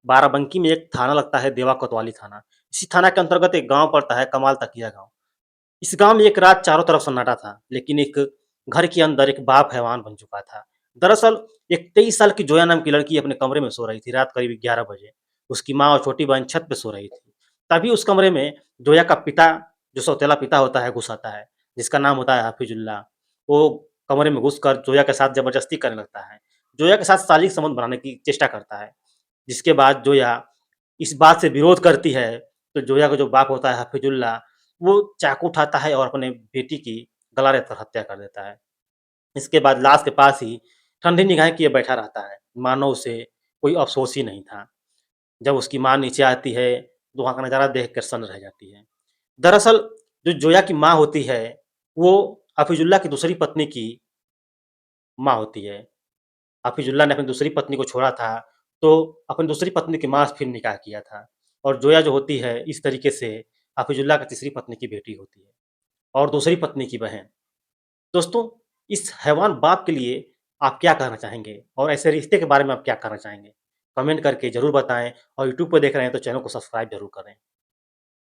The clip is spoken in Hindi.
बाराबंकी में एक थाना लगता है देवा कोतवाली थाना। इसी थाना के अंतर्गत एक गाँव पड़ता है कमाल तकिया गाँव। इस गाँव में एक रात चारों तरफ सन्नाटा था, लेकिन एक घर के अंदर एक बाप हैवान बन चुका था। दरअसल एक 23 साल की जोया नाम की लड़की अपने कमरे में सो रही थी, रात करीब 11 बजे। उसकी माँ और छोटी बहन छत पे सो रही थी। तभी उस कमरे में जोया का पिता, जो सौतेला पिता होता है, घुस आता है, जिसका नाम होता है हफीजुल्लाह। वो कमरे में घुसकर जोया के साथ ज़बरदस्ती करने लगता है। जोया के साथ शारीरिक संबंध बनाने की चेष्टा करता है, जिसके बाद जोया इस बात से विरोध करती है, तो जोया का जो बाप होता है हफीजुल्लाह, वो चाकू उठाता है और अपने बेटी की गला रेतकर हत्या कर देता है। इसके बाद लाश के पास ही ठंडी निगाहें किए बैठा रहता है, मानो उसे कोई अफ़सोस ही नहीं था। जब उसकी माँ नीचे आती है, तो वहाँ का नज़ारा देखकर सन्न रह जाती है। दरअसल जो जोया की माँ होती है, वो हफीजुल्लाह की दूसरी पत्नी की माँ होती है। हफीजुल्लाह ने अपनी दूसरी पत्नी को छोड़ा था, तो अपनी दूसरी पत्नी की माँ से फिर निकाह किया था और जोया जो होती है, इस तरीके से हफीजुल्लाह की तीसरी पत्नी की बेटी होती है और दूसरी पत्नी की बहन। दोस्तों, इस हैवान बाप के लिए आप क्या कहना चाहेंगे? और ऐसे रिश्ते के बारे में आप क्या कहना चाहेंगे? कमेंट करके ज़रूर बताएँ और यूट्यूब पे देख रहे हैं तो चैनल को सब्सक्राइब ज़रूर करें।